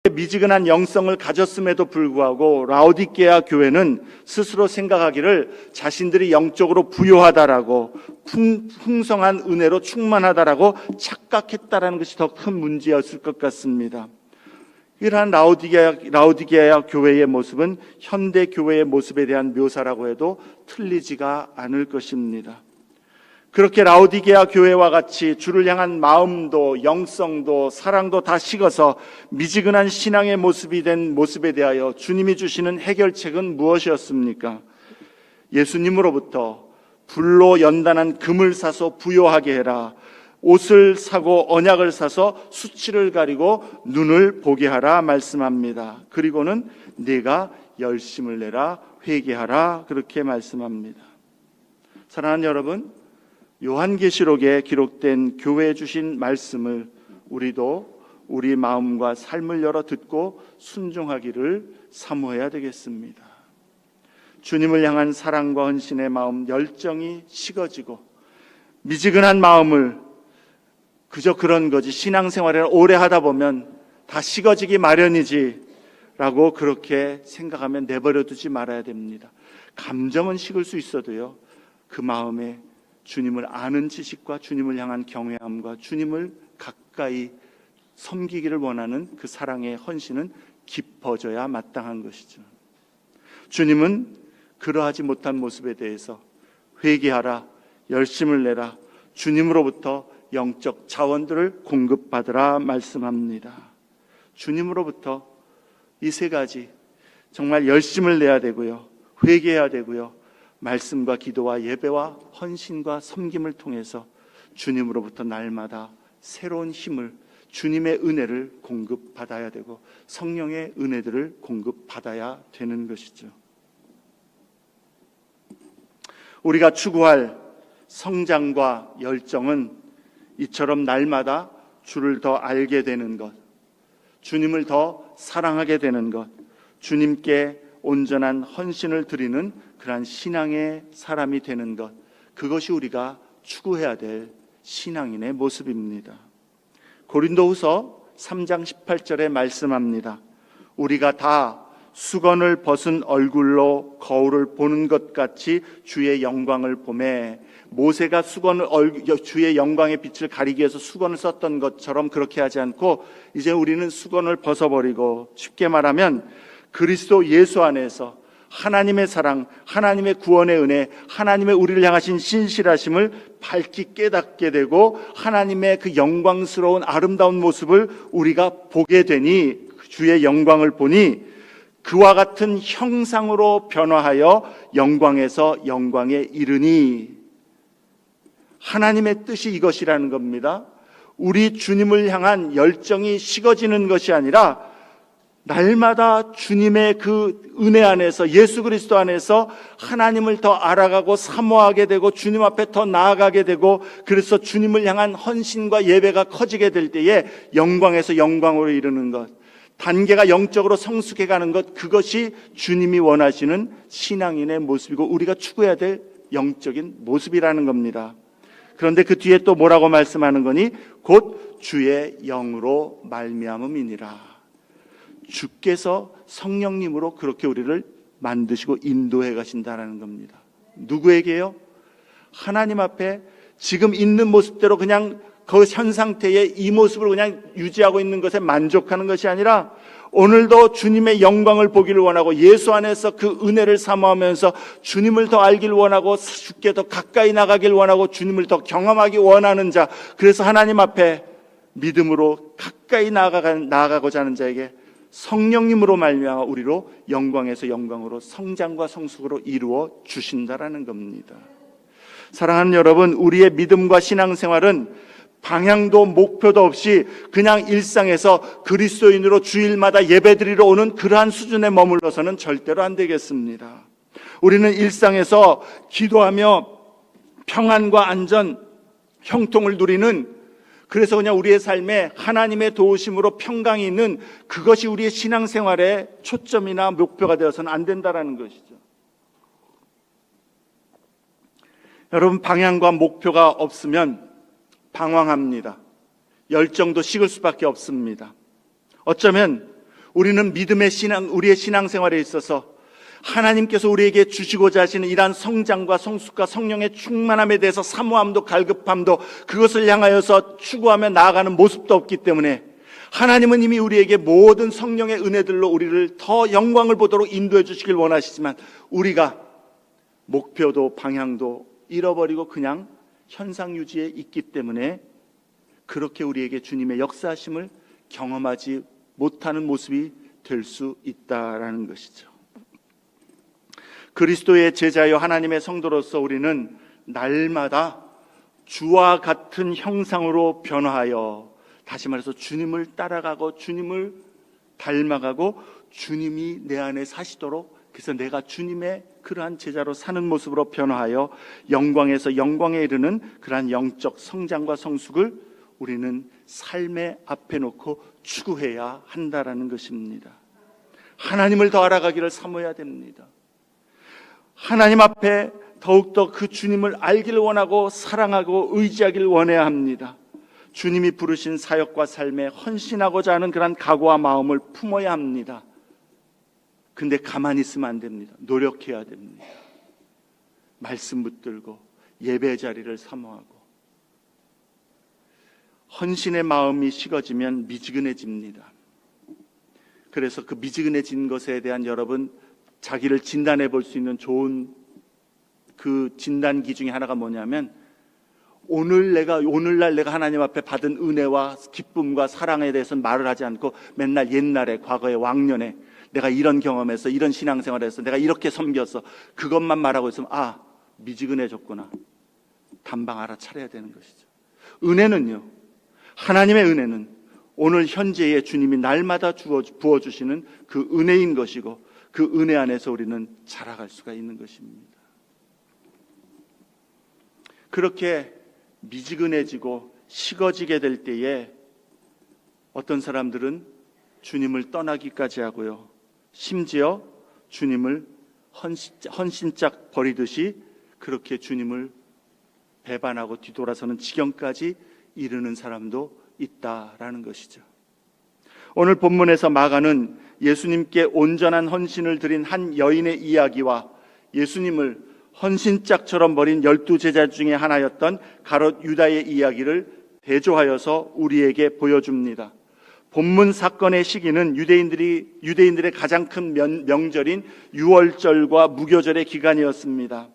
미지근한 영성을 가졌음에도 불구하고 라오디게아 교회는 스스로 생각하기를 자신들이 영적으로 부요하다라고 풍성한 은혜로 충만하다라고 착각했다라는 것이 더 큰 문제였을 것 같습니다. 이러한 라오디게아 교회의 모습은 현대 교회의 모습에 대한 묘사라고 해도 틀리지가 않을 것입니다. 그렇게 라오디게아 교회와 같이 주를 향한 마음도 영성도 사랑도 다 식어서 미지근한 신앙의 모습이 된 모습에 대하여 주님이 주시는 해결책은 무엇이었습니까? 예수님으로부터 불로 연단한 금을 사서 부요하게 해라, 옷을 사고 언약을 사서 수치를 가리고 눈을 보게 하라 말씀합니다. 그리고는 네가 열심을 내라, 회개하라, 그렇게 말씀합니다. 사랑하는 여러분, 요한계시록에 기록된 교회에 주신 말씀을 우리도 우리 마음과 삶을 열어 듣고 순종하기를 사모해야 되겠습니다. 주님을 향한 사랑과 헌신의 마음, 열정이 식어지고 미지근한 마음을 그저 그런 거지, 신앙생활을 오래 하다 보면 다 식어지기 마련이지 라고 그렇게 생각하면 내버려 두지 말아야 됩니다. 감정은 식을 수 있어도요, 그 마음에 주님을 아는 지식과 주님을 향한 경외함과 주님을 가까이 섬기기를 원하는 그 사랑의 헌신은 깊어져야 마땅한 것이죠. 주님은 그러하지 못한 모습에 대해서 회개하라, 열심을 내라, 주님으로부터 영적 자원들을 공급받으라 말씀합니다. 주님으로부터 이 세 가지 정말 열심을 내야 되고요, 회개해야 되고요, 말씀과 기도와 예배와 헌신과 섬김을 통해서 주님으로부터 날마다 새로운 힘을, 주님의 은혜를 공급받아야 되고 성령의 은혜들을 공급받아야 되는 것이죠. 우리가 추구할 성장과 열정은 이처럼 날마다 주를 더 알게 되는 것, 주님을 더 사랑하게 되는 것, 주님께 온전한 헌신을 드리는 그러한 신앙의 사람이 되는 것, 그것이 우리가 추구해야 될 신앙인의 모습입니다. 고린도후서 3장 18절에 말씀합니다. 우리가 다 수건을 벗은 얼굴로 거울을 보는 것 같이 주의 영광을 보매, 모세가 주의 영광의 빛을 가리기 위해서 수건을 썼던 것처럼 그렇게 하지 않고 이제 우리는 수건을 벗어버리고, 쉽게 말하면 그리스도 예수 안에서 하나님의 사랑, 하나님의 구원의 은혜, 하나님의 우리를 향하신 신실하심을 밝히 깨닫게 되고 하나님의 그 영광스러운 아름다운 모습을 우리가 보게 되니, 주의 영광을 보니 그와 같은 형상으로 변화하여 영광에서 영광에 이르니, 하나님의 뜻이 이것이라는 겁니다. 우리 주님을 향한 열정이 식어지는 것이 아니라 날마다 주님의 그 은혜 안에서, 예수 그리스도 안에서 하나님을 더 알아가고 사모하게 되고 주님 앞에 더 나아가게 되고, 그래서 주님을 향한 헌신과 예배가 커지게 될 때에 영광에서 영광으로 이르는 것, 단계가 영적으로 성숙해 가는 것, 그것이 주님이 원하시는 신앙인의 모습이고 우리가 추구해야 될 영적인 모습이라는 겁니다. 그런데 그 뒤에 또 뭐라고 말씀하는 거니? 곧 주의 영으로 말미암음이니라. 주께서 성령님으로 그렇게 우리를 만드시고 인도해 가신다는 겁니다. 누구에게요? 하나님 앞에 지금 있는 모습대로 그냥 그 현 상태의 이 모습을 그냥 유지하고 있는 것에 만족하는 것이 아니라 오늘도 주님의 영광을 보기를 원하고 예수 안에서 그 은혜를 사모하면서 주님을 더 알기를 원하고 주께 더 가까이 나가길 원하고 주님을 더 경험하기 원하는 자, 그래서 하나님 앞에 믿음으로 가까이 나아가고자 하는 자에게 성령님으로 말미암아 우리로 영광에서 영광으로 성장과 성숙으로 이루어 주신다라는 겁니다. 사랑하는 여러분, 우리의 믿음과 신앙생활은 방향도 목표도 없이 그냥 일상에서 그리스도인으로 주일마다 예배드리러 오는 그러한 수준에 머물러서는 절대로 안 되겠습니다. 우리는 일상에서 기도하며 평안과 안전, 형통을 누리는, 그래서 그냥 우리의 삶에 하나님의 도우심으로 평강이 있는 그것이 우리의 신앙생활의 초점이나 목표가 되어서는 안 된다는 것이죠. 여러분, 방향과 목표가 없으면 방황합니다. 열정도 식을 수밖에 없습니다. 어쩌면 우리는 믿음의 우리의 신앙생활에 있어서 하나님께서 우리에게 주시고자 하시는 이러한 성장과 성숙과 성령의 충만함에 대해서 사모함도 갈급함도 그것을 향하여서 추구하며 나아가는 모습도 없기 때문에 하나님은 이미 우리에게 모든 성령의 은혜들로 우리를 더 영광을 보도록 인도해 주시길 원하시지만 우리가 목표도 방향도 잃어버리고 그냥 현상 유지에 있기 때문에 그렇게 우리에게 주님의 역사하심을 경험하지 못하는 모습이 될 수 있다라는 것이죠. 그리스도의 제자여 하나님의 성도로서 우리는 날마다 주와 같은 형상으로 변화하여, 다시 말해서 주님을 따라가고 주님을 닮아가고 주님이 내 안에 사시도록, 그래서 내가 주님의 그러한 제자로 사는 모습으로 변화하여 영광에서 영광에 이르는 그러한 영적 성장과 성숙을 우리는 삶의 앞에 놓고 추구해야 한다라는 것입니다. 하나님을 더 알아가기를 사모해야 됩니다. 하나님 앞에 더욱더 그 주님을 알기를 원하고 사랑하고 의지하기를 원해야 합니다. 주님이 부르신 사역과 삶에 헌신하고자 하는 그런 각오와 마음을 품어야 합니다. 근데 가만히 있으면 안 됩니다. 노력해야 됩니다. 말씀 붙들고 예배 자리를 사모하고. 헌신의 마음이 식어지면 미지근해집니다. 그래서 그 미지근해진 것에 대한 여러분 자기를 진단해 볼 수 있는 좋은 그 진단기 중에 하나가 뭐냐면, 오늘날 내가 하나님 앞에 받은 은혜와 기쁨과 사랑에 대해서는 말을 하지 않고 맨날 옛날에, 과거에, 왕년에 내가 이런 경험해서 이런 신앙생활에서 내가 이렇게 섬겼어, 그것만 말하고 있으면 미지근해졌구나. 단방 알아차려야 되는 것이죠. 은혜는요, 하나님의 은혜는 오늘 현재의 주님이 날마다 부어주시는 그 은혜인 것이고, 그 은혜 안에서 우리는 자라갈 수가 있는 것입니다. 그렇게 미지근해지고 식어지게 될 때에 어떤 사람들은 주님을 떠나기까지 하고요, 심지어 주님을 헌신짝 버리듯이 그렇게 주님을 배반하고 뒤돌아서는 지경까지 이르는 사람도 있다라는 것이죠. 오늘 본문에서 마가는 예수님께 온전한 헌신을 드린 한 여인의 이야기와 예수님을 헌신짝처럼 버린 12제자 중에 하나였던 가롯 유다의 이야기를 대조하여서 우리에게 보여줍니다. 본문 사건의 시기는 유대인들의 가장 큰 명절인 유월절과 무교절의 기간이었습니다.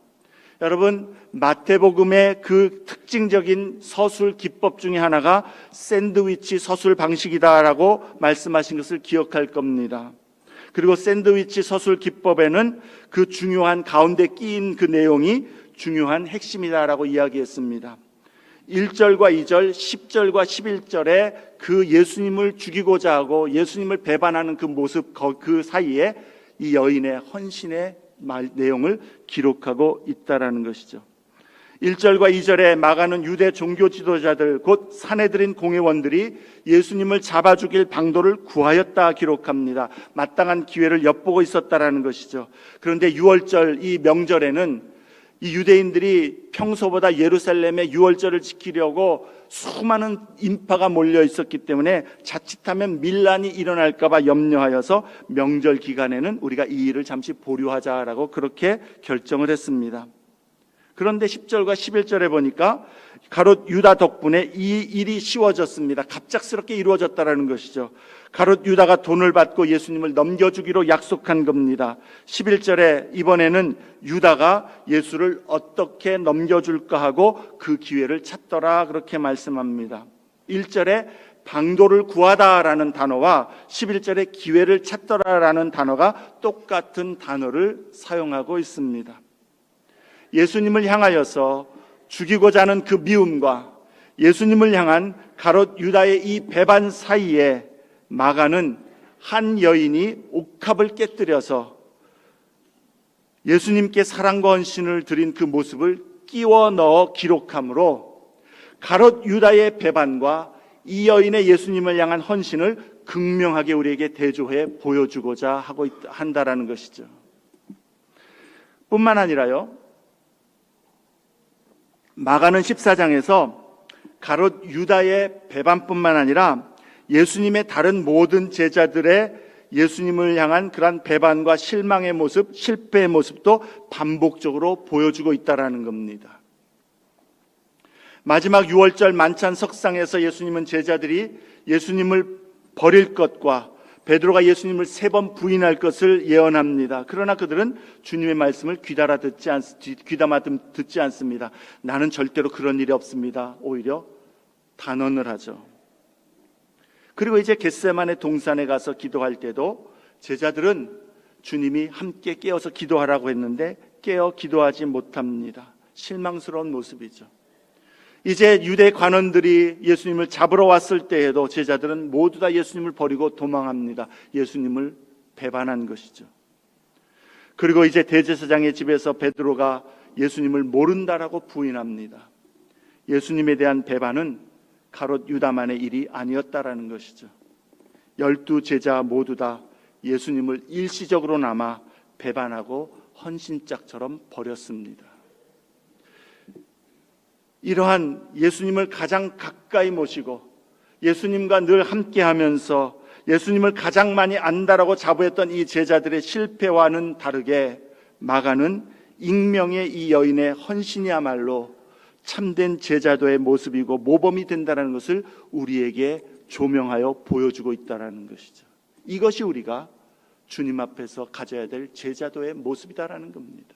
여러분, 마태복음의 그 특징적인 서술 기법 중에 하나가 샌드위치 서술 방식이다라고 말씀하신 것을 기억할 겁니다. 그리고 샌드위치 서술 기법에는 그 중요한 가운데 끼인 그 내용이 중요한 핵심이다라고 이야기했습니다. 1절과 2절, 10절과 11절에 그 예수님을 죽이고자 하고 예수님을 배반하는 그 모습, 그 사이에 이 여인의 헌신의 내용을 기록하고 있다라는 것이죠. 1절과 2절에 마가는 유대 종교 지도자들, 곧 사내들인 공회원들이 예수님을 잡아 죽일 방도를 구하였다 기록합니다. 마땅한 기회를 엿보고 있었다라는 것이죠. 그런데 6월절 이 명절에는 이 유대인들이 평소보다 예루살렘의 유월절을 지키려고 수많은 인파가 몰려 있었기 때문에 자칫하면 밀란이 일어날까 봐 염려하여서 명절 기간에는 우리가 이 일을 잠시 보류하자라고 그렇게 결정을 했습니다. 그런데 10절과 11절에 보니까 가롯 유다 덕분에 이 일이 쉬워졌습니다. 갑작스럽게 이루어졌다라는 것이죠. 가롯 유다가 돈을 받고 예수님을 넘겨주기로 약속한 겁니다. 11절에 이번에는 유다가 예수를 어떻게 넘겨줄까 하고 그 기회를 찾더라 그렇게 말씀합니다. 1절에 방도를 구하다라는 단어와 11절에 기회를 찾더라라는 단어가 똑같은 단어를 사용하고 있습니다. 예수님을 향하여서 죽이고자 하는 그 미움과 예수님을 향한 가롯 유다의 이 배반 사이에 마가는 한 여인이 옥합을 깨뜨려서 예수님께 사랑과 헌신을 드린 그 모습을 끼워 넣어 기록함으로 가롯 유다의 배반과 이 여인의 예수님을 향한 헌신을 극명하게 우리에게 대조해 보여주고자 한다라는 것이죠. 뿐만 아니라요, 마가는 14장에서 가롯 유다의 배반뿐만 아니라 예수님의 다른 모든 제자들의 예수님을 향한 그러한 배반과 실망의 모습, 실패의 모습도 반복적으로 보여주고 있다는 겁니다. 마지막 6월절 만찬 석상에서 예수님은 제자들이 예수님을 버릴 것과 베드로가 예수님을 3번 부인할 것을 예언합니다. 그러나 그들은 주님의 말씀을 귀담아 듣지 않습니다. 나는 절대로 그런 일이 없습니다. 오히려 단언을 하죠. 그리고 이제 겟세마네 동산에 가서 기도할 때도 제자들은 주님이 함께 깨어서 기도하라고 했는데 깨어 기도하지 못합니다. 실망스러운 모습이죠. 이제 유대 관원들이 예수님을 잡으러 왔을 때에도 제자들은 모두 다 예수님을 버리고 도망합니다. 예수님을 배반한 것이죠. 그리고 이제 대제사장의 집에서 베드로가 예수님을 모른다라고 부인합니다. 예수님에 대한 배반은 가롯 유다만의 일이 아니었다라는 것이죠. 12제자 모두 다 예수님을 일시적으로나마 배반하고 헌신짝처럼 버렸습니다. 이러한 예수님을 가장 가까이 모시고 예수님과 늘 함께하면서 예수님을 가장 많이 안다라고 자부했던 이 제자들의 실패와는 다르게 마가는 익명의 이 여인의 헌신이야말로 참된 제자도의 모습이고 모범이 된다는 것을 우리에게 조명하여 보여주고 있다는 것이죠. 이것이 우리가 주님 앞에서 가져야 될 제자도의 모습이다라는 겁니다.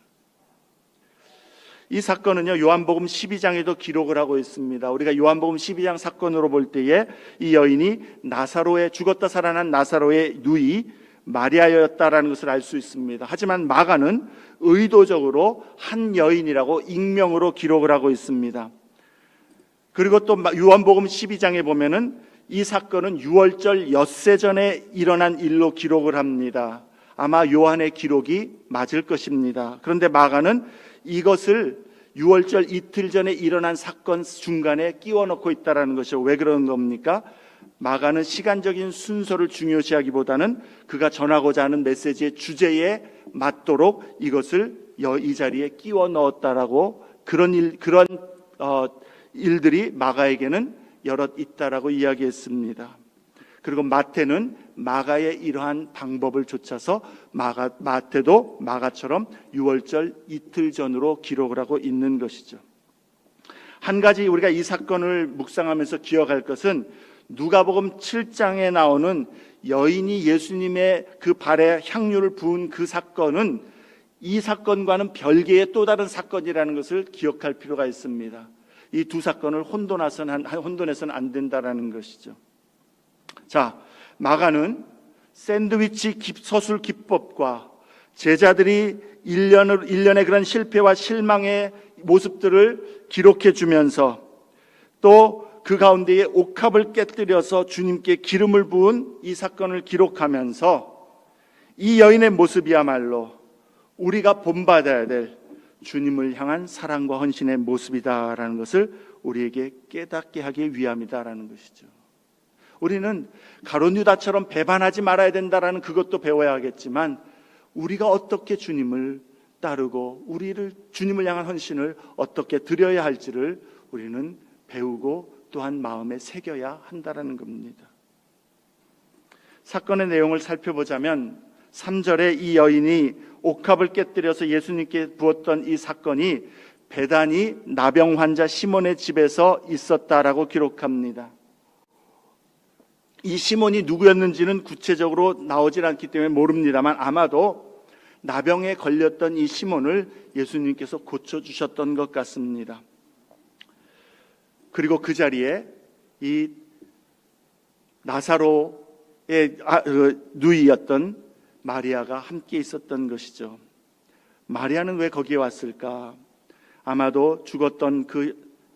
이 사건은요, 요한복음 12장에도 기록을 하고 있습니다. 우리가 요한복음 12장 사건으로 볼 때에 이 여인이 죽었다 살아난 나사로의 누이 마리아였다라는 것을 알 수 있습니다. 하지만 마가는 의도적으로 한 여인이라고 익명으로 기록을 하고 있습니다. 그리고 또 요한복음 12장에 보면은 이 사건은 유월절 엿새 전에 일어난 일로 기록을 합니다. 아마 요한의 기록이 맞을 것입니다. 그런데 마가는 이것을 유월절 이틀 전에 일어난 사건 중간에 끼워 넣고 있다는 것이죠. 왜 그런 겁니까? 마가는 시간적인 순서를 중요시하기보다는 그가 전하고자 하는 메시지의 주제에 맞도록 이것을 이 자리에 끼워 넣었다라고 그런 일들이 마가에게는 여럿 있다라고 이야기했습니다. 그리고 마태는 마가의 이러한 방법을 좇아서 마태도 마가처럼 유월절 이틀 전으로 기록을 하고 있는 것이죠. 한 가지 우리가 이 사건을 묵상하면서 기억할 것은 누가복음 7장에 나오는 여인이 예수님의 그 발에 향유를 부은 그 사건은 이 사건과는 별개의 또 다른 사건이라는 것을 기억할 필요가 있습니다. 이 두 사건을 혼돈해서는 안 된다라는 것이죠. 자, 마가는 샌드위치 서술 기법과 제자들이 일련의 그런 실패와 실망의 모습들을 기록해 주면서 또 그 가운데에 옥합을 깨뜨려서 주님께 기름을 부은 이 사건을 기록하면서 이 여인의 모습이야말로 우리가 본받아야 될 주님을 향한 사랑과 헌신의 모습이다라는 것을 우리에게 깨닫게 하기 위함이다라는 것이죠. 우리는 가룟 유다처럼 배반하지 말아야 된다라는 그것도 배워야 하겠지만 우리가 어떻게 주님을 따르고 주님을 향한 헌신을 어떻게 드려야 할지를 우리는 배우고 또한 마음에 새겨야 한다라는 겁니다. 사건의 내용을 살펴보자면 3절에 이 여인이 옥합을 깨뜨려서 예수님께 부었던 이 사건이 베다니 나병 환자 시몬의 집에서 있었다라고 기록합니다. 이 시몬이 누구였는지는 구체적으로 나오질 않기 때문에 모릅니다만 아마도 나병에 걸렸던 이 시몬을 예수님께서 고쳐주셨던 것 같습니다. 그리고 그 자리에 이 나사로의 누이였던 마리아가 함께 있었던 것이죠. 마리아는 왜 거기에 왔을까? 아마도 죽었던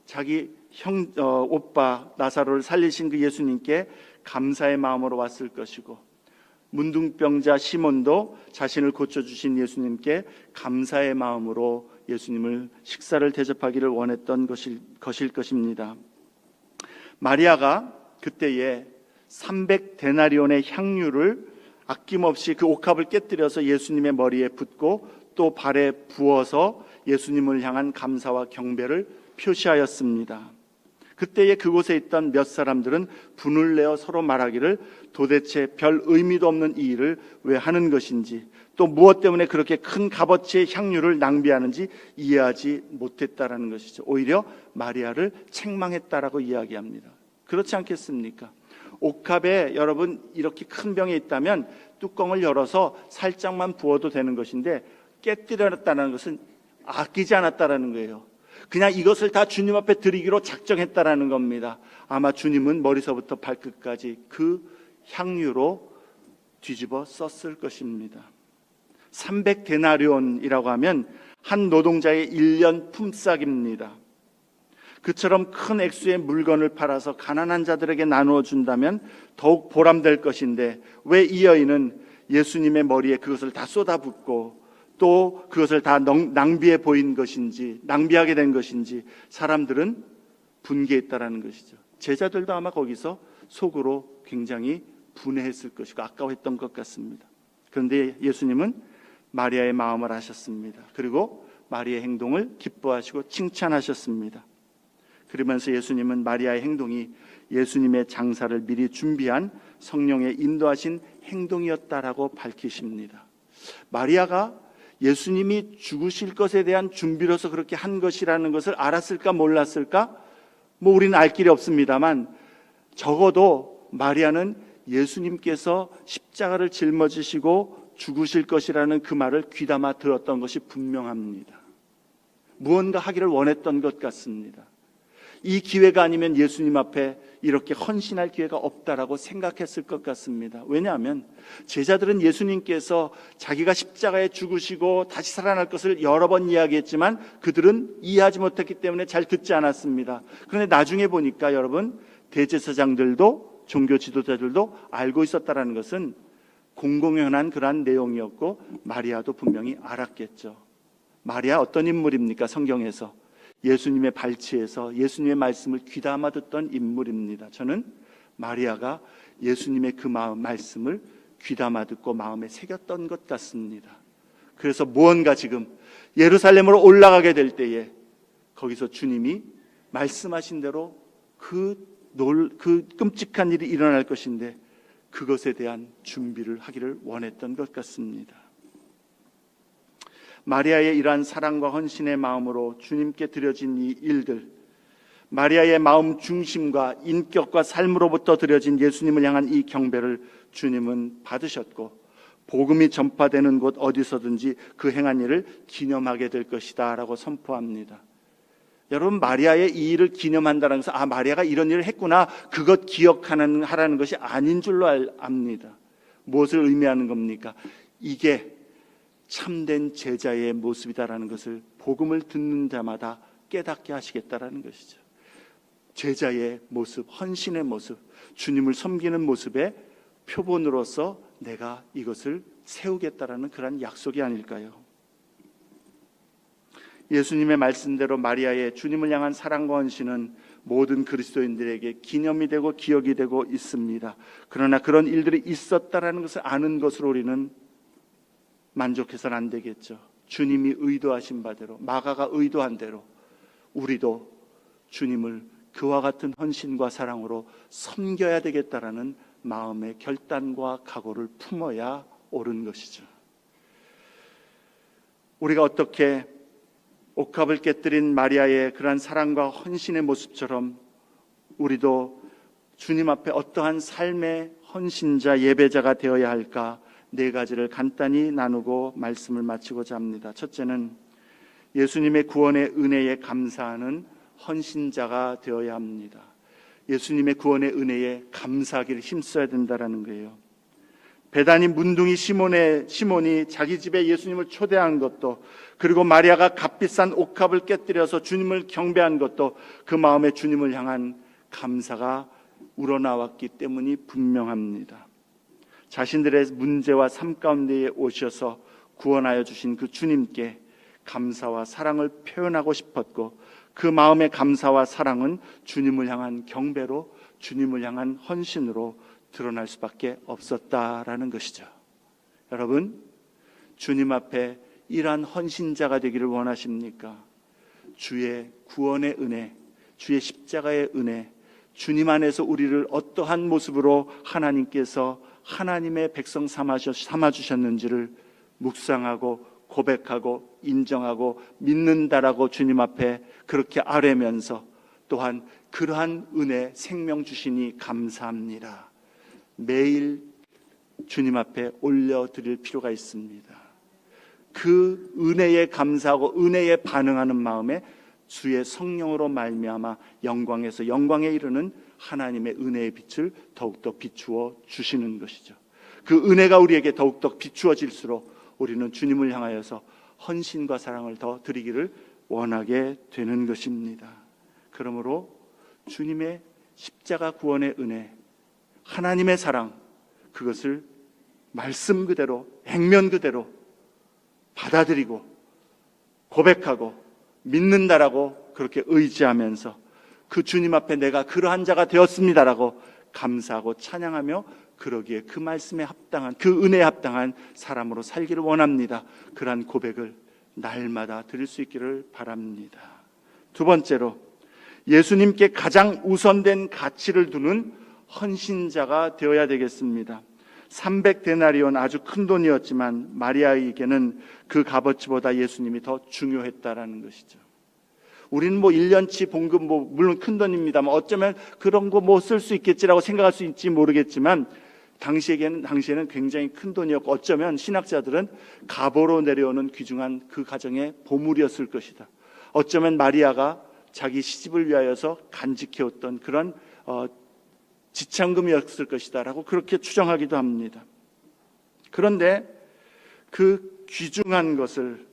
자기 오빠 나사로를 살리신 그 예수님께 감사의 마음으로 왔을 것이고, 문둥병자 시몬도 자신을 고쳐주신 예수님께 감사의 마음으로 예수님을 식사를 대접하기를 원했던 것일 것입니다. 마리아가 그때에 300데나리온의 향유를 아낌없이 그 옥합을 깨뜨려서 예수님의 머리에 붓고 또 발에 부어서 예수님을 향한 감사와 경배를 표시하였습니다. 그때에 그곳에 있던 몇 사람들은 분을 내어 서로 말하기를 도대체 별 의미도 없는 이 일을 왜 하는 것인지, 또 무엇 때문에 그렇게 큰 값어치의 향유를 낭비하는지 이해하지 못했다라는 것이죠. 오히려 마리아를 책망했다라고 이야기합니다. 그렇지 않겠습니까? 옥합에 여러분 이렇게 큰 병에 있다면 뚜껑을 열어서 살짝만 부어도 되는 것인데 깨뜨렸다는 것은 아끼지 않았다라는 거예요. 그냥 이것을 다 주님 앞에 드리기로 작정했다라는 겁니다. 아마 주님은 머리서부터 발끝까지 그 향유로 뒤집어 썼을 것입니다. 300데나리온이라고 하면 한 노동자의 1년 품삯입니다. 그처럼 큰 액수의 물건을 팔아서 가난한 자들에게 나누어 준다면 더욱 보람될 것인데 왜 이 여인은 예수님의 머리에 그것을 다 쏟아붓고 또 그것을 다 낭비해 보인 것인지, 낭비하게 된 것인지 사람들은 분개했다라는 것이죠. 제자들도 아마 거기서 속으로 굉장히 분해했을 것이고 아까워했던 것 같습니다. 그런데 예수님은 마리아의 마음을 아셨습니다. 그리고 마리아의 행동을 기뻐하시고 칭찬하셨습니다. 그러면서 예수님은 마리아의 행동이 예수님의 장사를 미리 준비한 성령의 인도하신 행동이었다라고 밝히십니다. 마리아가 예수님이 죽으실 것에 대한 준비로서 그렇게 한 것이라는 것을 알았을까 몰랐을까? 우리는 알 길이 없습니다만 적어도 마리아는 예수님께서 십자가를 짊어지시고 죽으실 것이라는 그 말을 귀담아 들었던 것이 분명합니다. 무언가 하기를 원했던 것 같습니다. 이 기회가 아니면 예수님 앞에 이렇게 헌신할 기회가 없다라고 생각했을 것 같습니다. 왜냐하면 제자들은 예수님께서 자기가 십자가에 죽으시고 다시 살아날 것을 여러 번 이야기했지만 그들은 이해하지 못했기 때문에 잘 듣지 않았습니다. 그런데 나중에 보니까 여러분 대제사장들도 종교 지도자들도 알고 있었다는 것은 공공연한 그러한 내용이었고 마리아도 분명히 알았겠죠. 마리아 어떤 인물입니까? 성경에서 예수님의 발치에서 예수님의 말씀을 귀담아 듣던 인물입니다. 저는 마리아가 예수님의 그 말씀을 귀담아 듣고 마음에 새겼던 것 같습니다. 그래서 무언가 지금 예루살렘으로 올라가게 될 때에 거기서 주님이 말씀하신 대로 그 끔찍한 일이 일어날 것인데 그것에 대한 준비를 하기를 원했던 것 같습니다. 마리아의 이러한 사랑과 헌신의 마음으로 주님께 드려진 이 일들, 마리아의 마음 중심과 인격과 삶으로부터 드려진 예수님을 향한 이 경배를 주님은 받으셨고 복음이 전파되는 곳 어디서든지 그 행한 일을 기념하게 될 것이다 라고 선포합니다. 여러분, 마리아의 이 일을 기념한다는 것은 마리아가 이런 일을 했구나, 그것 하라는 것이 아닌 줄로 압니다. 무엇을 의미하는 겁니까? 이게 참된 제자의 모습이다라는 것을 복음을 듣는 자마다 깨닫게 하시겠다라는 것이죠. 제자의 모습, 헌신의 모습, 주님을 섬기는 모습의 표본으로서 내가 이것을 세우겠다라는 그런 약속이 아닐까요? 예수님의 말씀대로 마리아의 주님을 향한 사랑과 헌신은 모든 그리스도인들에게 기념이 되고 기억이 되고 있습니다. 그러나 그런 일들이 있었다라는 것을 아는 것으로 우리는 만족해서는 안 되겠죠. 주님이 의도하신 바대로, 마가가 의도한 대로 우리도 주님을 그와 같은 헌신과 사랑으로 섬겨야 되겠다라는 마음의 결단과 각오를 품어야 옳은 것이죠. 우리가 어떻게 옥합을 깨뜨린 마리아의 그러한 사랑과 헌신의 모습처럼 우리도 주님 앞에 어떠한 삶의 헌신자, 예배자가 되어야 할까? 4가지를 간단히 나누고 말씀을 마치고자 합니다. 첫째는 예수님의 구원의 은혜에 감사하는 헌신자가 되어야 합니다. 예수님의 구원의 은혜에 감사하기를 힘써야 된다는 거예요. 베다니 문둥이 시몬이 자기 집에 예수님을 초대한 것도, 그리고 마리아가 값비싼 옥합을 깨뜨려서 주님을 경배한 것도 그 마음에 주님을 향한 감사가 우러나왔기 때문이 분명합니다. 자신들의 문제와 삶 가운데에 오셔서 구원하여 주신 그 주님께 감사와 사랑을 표현하고 싶었고, 그 마음의 감사와 사랑은 주님을 향한 경배로, 주님을 향한 헌신으로 드러날 수밖에 없었다라는 것이죠. 여러분, 주님 앞에 이러한 헌신자가 되기를 원하십니까? 주의 구원의 은혜, 주의 십자가의 은혜, 주님 안에서 우리를 어떠한 모습으로 하나님께서 하나님의 백성 삼아주셨는지를 묵상하고 고백하고 인정하고 믿는다라고 주님 앞에 그렇게 아뢰면서 또한 그러한 은혜 생명 주시니 감사합니다. 매일 주님 앞에 올려드릴 필요가 있습니다. 그 은혜에 감사하고 은혜에 반응하는 마음에 주의 성령으로 말미암아 영광에서 영광에 이르는 하나님의 은혜의 빛을 더욱더 비추어 주시는 것이죠. 그 은혜가 우리에게 더욱더 비추어질수록 우리는 주님을 향하여서 헌신과 사랑을 더 드리기를 원하게 되는 것입니다. 그러므로 주님의 십자가 구원의 은혜, 하나님의 사랑, 그것을 말씀 그대로 액면 그대로 받아들이고 고백하고 믿는다라고 그렇게 의지하면서 그 주님 앞에 내가 그러한 자가 되었습니다라고 감사하고 찬양하며 그러기에 그 말씀에 합당한, 그 은혜에 합당한 사람으로 살기를 원합니다. 그러한 고백을 날마다 드릴 수 있기를 바랍니다. 두 번째로, 예수님께 가장 우선된 가치를 두는 헌신자가 되어야 되겠습니다. 300데나리온 아주 큰 돈이었지만 마리아에게는 그 값어치보다 예수님이 더 중요했다라는 것이죠. 우리는 1년치 봉급 물론 큰 돈입니다만 어쩌면 그런 거 쓸 수 있겠지라고 생각할 수 있지 모르겠지만 당시에는 굉장히 큰 돈이었고 어쩌면 신학자들은 갑오로 내려오는 귀중한 그 가정의 보물이었을 것이다. 어쩌면 마리아가 자기 시집을 위하여서 간직해왔던 그런 지참금이었을 것이다라고 그렇게 추정하기도 합니다. 그런데 그 귀중한 것을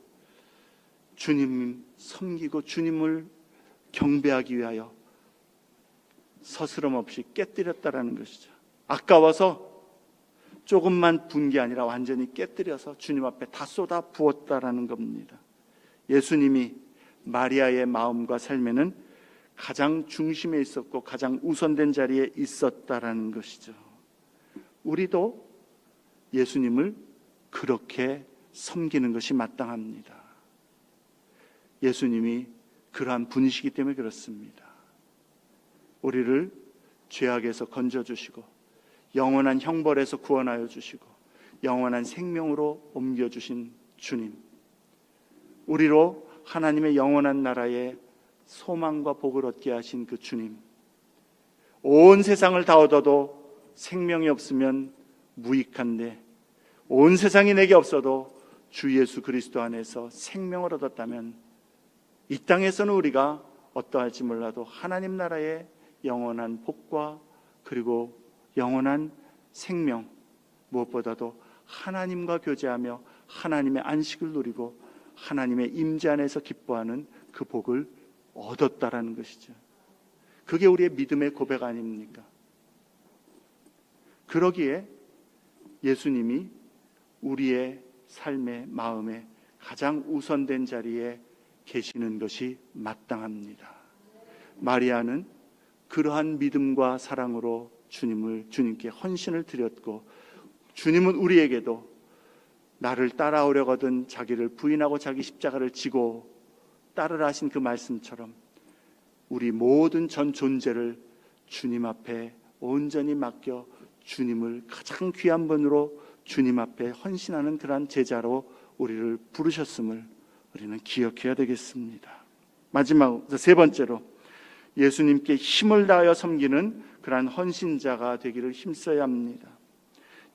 주님 섬기고 주님을 경배하기 위하여 서스럼 없이 깨뜨렸다라는 것이죠. 아까워서 조금만 분 게 아니라 완전히 깨뜨려서 주님 앞에 다 쏟아 부었다라는 겁니다. 예수님이 마리아의 마음과 삶에는 가장 중심에 있었고 가장 우선된 자리에 있었다라는 것이죠. 우리도 예수님을 그렇게 섬기는 것이 마땅합니다. 예수님이 그러한 분이시기 때문에 그렇습니다. 우리를 죄악에서 건져주시고 영원한 형벌에서 구원하여 주시고 영원한 생명으로 옮겨주신 주님, 우리로 하나님의 영원한 나라의 소망과 복을 얻게 하신 그 주님, 온 세상을 다 얻어도 생명이 없으면 무익한데 온 세상이 내게 없어도 주 예수 그리스도 안에서 생명을 얻었다면 이 땅에서는 우리가 어떠할지 몰라도 하나님 나라의 영원한 복과 그리고 영원한 생명, 무엇보다도 하나님과 교제하며 하나님의 안식을 누리고 하나님의 임재 안에서 기뻐하는 그 복을 얻었다라는 것이죠. 그게 우리의 믿음의 고백 아닙니까? 그러기에 예수님이 우리의 삶의 마음에 가장 우선된 자리에 계시는 것이 마땅합니다. 마리아는 그러한 믿음과 사랑으로 주님께 헌신을 드렸고, 주님은 우리에게도 나를 따라오려거든 자기를 부인하고 자기 십자가를 지고 따르라 하신 그 말씀처럼 우리 모든 전 존재를 주님 앞에 온전히 맡겨 주님을 가장 귀한 분으로 주님 앞에 헌신하는 그러한 제자로 우리를 부르셨음을 우리는 기억해야 되겠습니다. 마지막 세 번째로, 예수님께 힘을 다하여 섬기는 그러한 헌신자가 되기를 힘써야 합니다.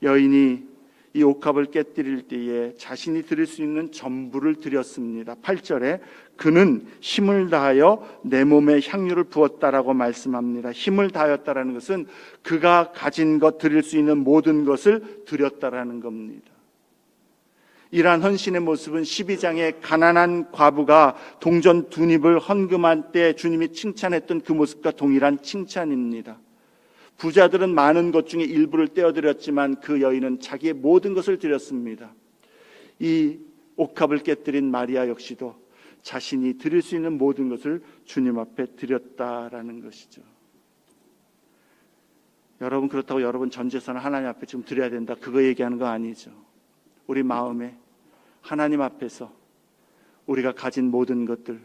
여인이 이 옥합을 깨뜨릴 때에 자신이 드릴 수 있는 전부를 드렸습니다. 8절에 그는 힘을 다하여 내 몸에 향유를 부었다라고 말씀합니다. 힘을 다하였다라는 것은 그가 가진 것, 드릴 수 있는 모든 것을 드렸다라는 겁니다. 이러한 헌신의 모습은 12장의 가난한 과부가 동전 2닙을 헌금할 때 주님이 칭찬했던 그 모습과 동일한 칭찬입니다. 부자들은 많은 것 중에 일부를 떼어드렸지만 그 여인은 자기의 모든 것을 드렸습니다. 이 옥합을 깨뜨린 마리아 역시도 자신이 드릴 수 있는 모든 것을 주님 앞에 드렸다라는 것이죠. 여러분, 그렇다고 여러분 전 재산을 하나님 앞에 지금 드려야 된다, 그거 얘기하는 거 아니죠. 우리 마음에 하나님 앞에서 우리가 가진 모든 것들,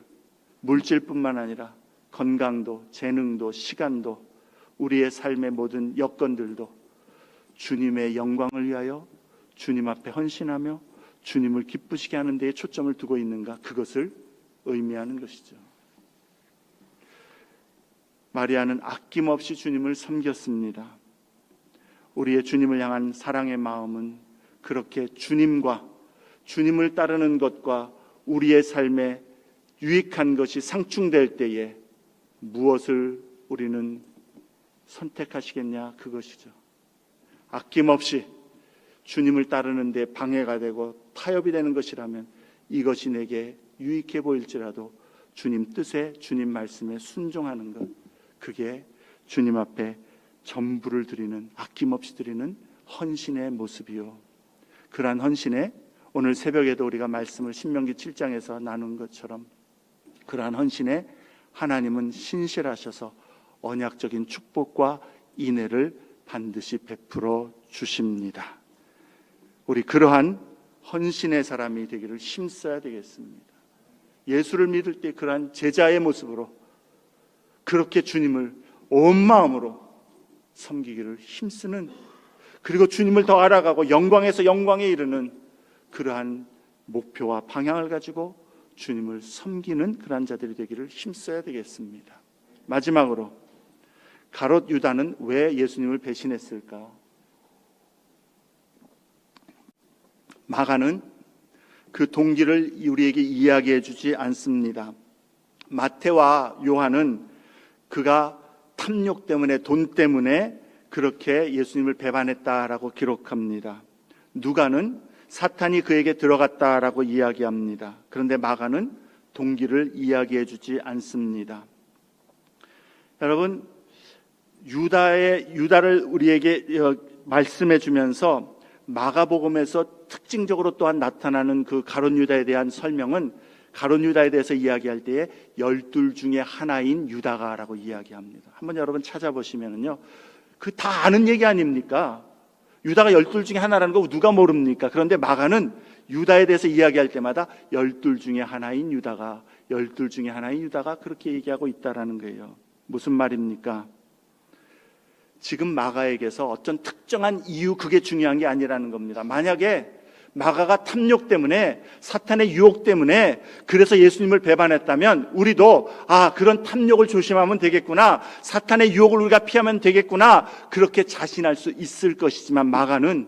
물질뿐만 아니라 건강도, 재능도, 시간도, 우리의 삶의 모든 여건들도 주님의 영광을 위하여 주님 앞에 헌신하며 주님을 기쁘시게 하는 데에 초점을 두고 있는가, 그것을 의미하는 것이죠. 마리아는 아낌없이 주님을 섬겼습니다. 우리의 주님을 향한 사랑의 마음은 그렇게 주님을 따르는 것과 우리의 삶에 유익한 것이 상충될 때에 무엇을 우리는 선택하시겠냐, 그것이죠. 아낌없이 주님을 따르는 데 방해가 되고 타협이 되는 것이라면 이것이 내게 유익해 보일지라도 주님 뜻에, 주님 말씀에 순종하는 것, 그게 주님 앞에 전부를 드리는, 아낌없이 드리는 헌신의 모습이요. 그러한 헌신에 오늘 새벽에도 우리가 말씀을 신명기 7장에서 나눈 것처럼 그러한 헌신에 하나님은 신실하셔서 언약적인 축복과 인애를 반드시 베풀어 주십니다. 우리 그러한 헌신의 사람이 되기를 힘써야 되겠습니다. 예수를 믿을 때 그러한 제자의 모습으로 그렇게 주님을 온 마음으로 섬기기를 힘쓰는, 그리고 주님을 더 알아가고 영광에서 영광에 이르는 그러한 목표와 방향을 가지고 주님을 섬기는 그러한 자들이 되기를 힘써야 되겠습니다. 마지막으로 가롯 유다는 왜 예수님을 배신했을까? 마가는 그 동기를 우리에게 이야기해 주지 않습니다. 마태와 요한은 그가 탐욕 때문에, 돈 때문에 그렇게 예수님을 배반했다라고 기록합니다. 누가는 사탄이 그에게 들어갔다라고 이야기합니다. 그런데 마가는 동기를 이야기해 주지 않습니다. 여러분, 유다를 우리에게 말씀해 주면서 마가복음에서 특징적으로 또한 나타나는 그 가룟 유다에 대한 설명은 가룟 유다에 대해서 이야기할 때에 12 중에 하나인 유다가라고 이야기합니다. 한번 여러분 찾아보시면은요, 그 다 아는 얘기 아닙니까? 유다가 12 중에 하나라는 거 누가 모릅니까? 그런데 마가는 유다에 대해서 이야기할 때마다 12 중에 하나인 유다가, 12 중에 하나인 유다가 그렇게 얘기하고 있다라는 거예요. 무슨 말입니까? 지금 마가에게서 어떤 특정한 이유, 그게 중요한 게 아니라는 겁니다. 만약에 마가가 탐욕 때문에, 사탄의 유혹 때문에 그래서 예수님을 배반했다면 우리도 그런 탐욕을 조심하면 되겠구나, 사탄의 유혹을 우리가 피하면 되겠구나, 그렇게 자신할 수 있을 것이지만 마가는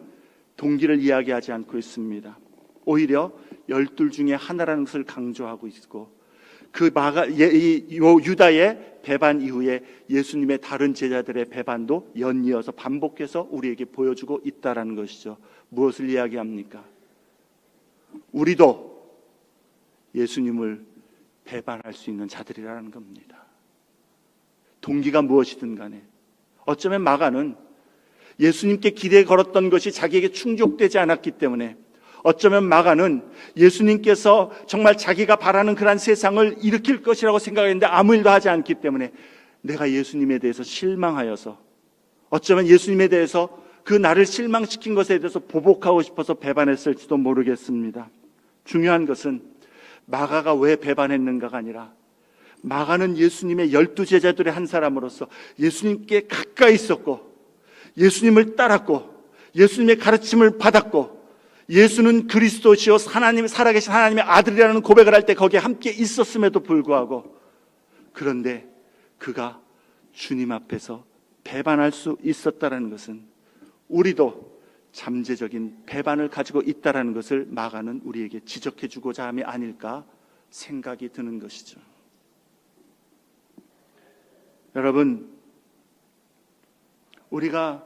동기를 이야기하지 않고 있습니다. 오히려 12 중에 하나라는 것을 강조하고 있고, 그 유다의 배반 이후에 예수님의 다른 제자들의 배반도 연이어서 반복해서 우리에게 보여주고 있다라는 것이죠. 무엇을 이야기합니까? 우리도 예수님을 배반할 수 있는 자들이라는 겁니다. 동기가 무엇이든 간에, 어쩌면 마가는 예수님께 기대에 걸었던 것이 자기에게 충족되지 않았기 때문에, 어쩌면 마가는 예수님께서 정말 자기가 바라는 그런 세상을 일으킬 것이라고 생각했는데 아무 일도 하지 않기 때문에 내가 예수님에 대해서 실망하여서, 어쩌면 예수님에 대해서 그 나를 실망시킨 것에 대해서 보복하고 싶어서 배반했을지도 모르겠습니다. 중요한 것은 마가가 왜 배반했는가가 아니라, 마가는 예수님의 12 제자들의 한 사람으로서 예수님께 가까이 있었고, 예수님을 따랐고, 예수님의 가르침을 받았고, 예수는 그리스도시요 하나님, 살아계신 하나님의 아들이라는 고백을 할 때 거기에 함께 있었음에도 불구하고, 그런데 그가 주님 앞에서 배반할 수 있었다는 것은 우리도 잠재적인 배반을 가지고 있다는 것을 마가는 우리에게 지적해 주고자 함이 아닐까 생각이 드는 것이죠. 여러분, 우리가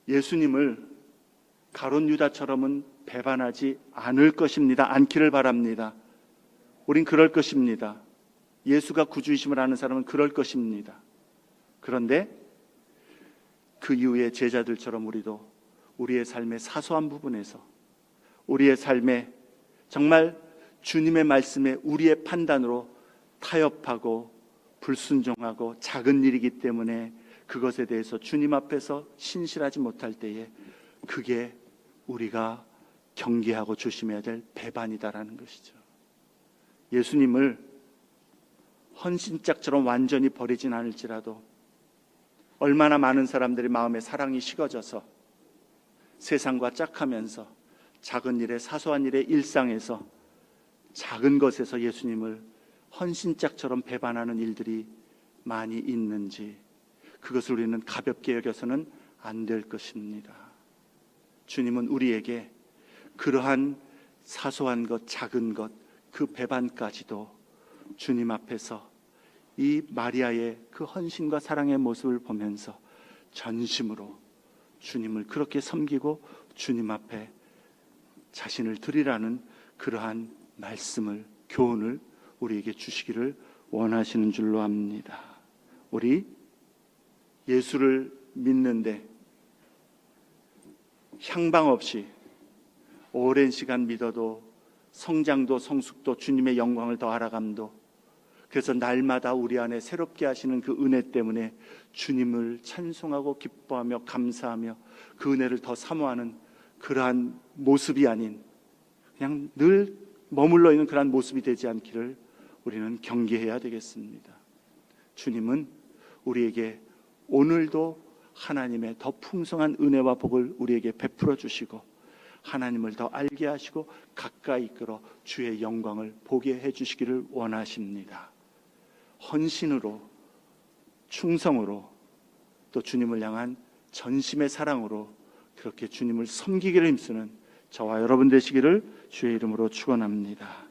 예수님을 가룟 유다처럼은 배반하지 않을 것입니다. 않기를 바랍니다. 우린 그럴 것입니다. 예수가 구주이심을 아는 사람은 그럴 것입니다. 그런데 그 이후에 제자들처럼 우리도 우리의 삶의 사소한 부분에서, 우리의 삶에 정말 주님의 말씀에 우리의 판단으로 타협하고 불순종하고 작은 일이기 때문에 그것에 대해서 주님 앞에서 신실하지 못할 때에 그게 우리가 경계하고 조심해야 될 배반이다라는 것이죠. 예수님을 헌신짝처럼 완전히 버리진 않을지라도 얼마나 많은 사람들의 마음에 사랑이 식어져서 세상과 짝하면서 작은 일에, 사소한 일에, 일상에서 작은 것에서 예수님을 헌신짝처럼 배반하는 일들이 많이 있는지, 그것을 우리는 가볍게 여겨서는 안 될 것입니다. 주님은 우리에게 그러한 사소한 것, 작은 것, 그 배반까지도 주님 앞에서 이 마리아의 그 헌신과 사랑의 모습을 보면서 전심으로 주님을 그렇게 섬기고 주님 앞에 자신을 드리라는 그러한 말씀을, 교훈을 우리에게 주시기를 원하시는 줄로 압니다. 우리 예수를 믿는데 향방 없이 오랜 시간 믿어도 성장도 성숙도 주님의 영광을 더 알아감도, 그래서 날마다 우리 안에 새롭게 하시는 그 은혜 때문에 주님을 찬송하고 기뻐하며 감사하며 그 은혜를 더 사모하는 그러한 모습이 아닌 그냥 늘 머물러 있는 그러한 모습이 되지 않기를 우리는 경계해야 되겠습니다. 주님은 우리에게 오늘도 하나님의 더 풍성한 은혜와 복을 우리에게 베풀어 주시고 하나님을 더 알게 하시고 가까이 이끌어 주의 영광을 보게 해주시기를 원하십니다. 헌신으로, 충성으로, 또 주님을 향한 전심의 사랑으로 그렇게 주님을 섬기기를 힘쓰는 저와 여러분 되시기를 주의 이름으로 축원합니다.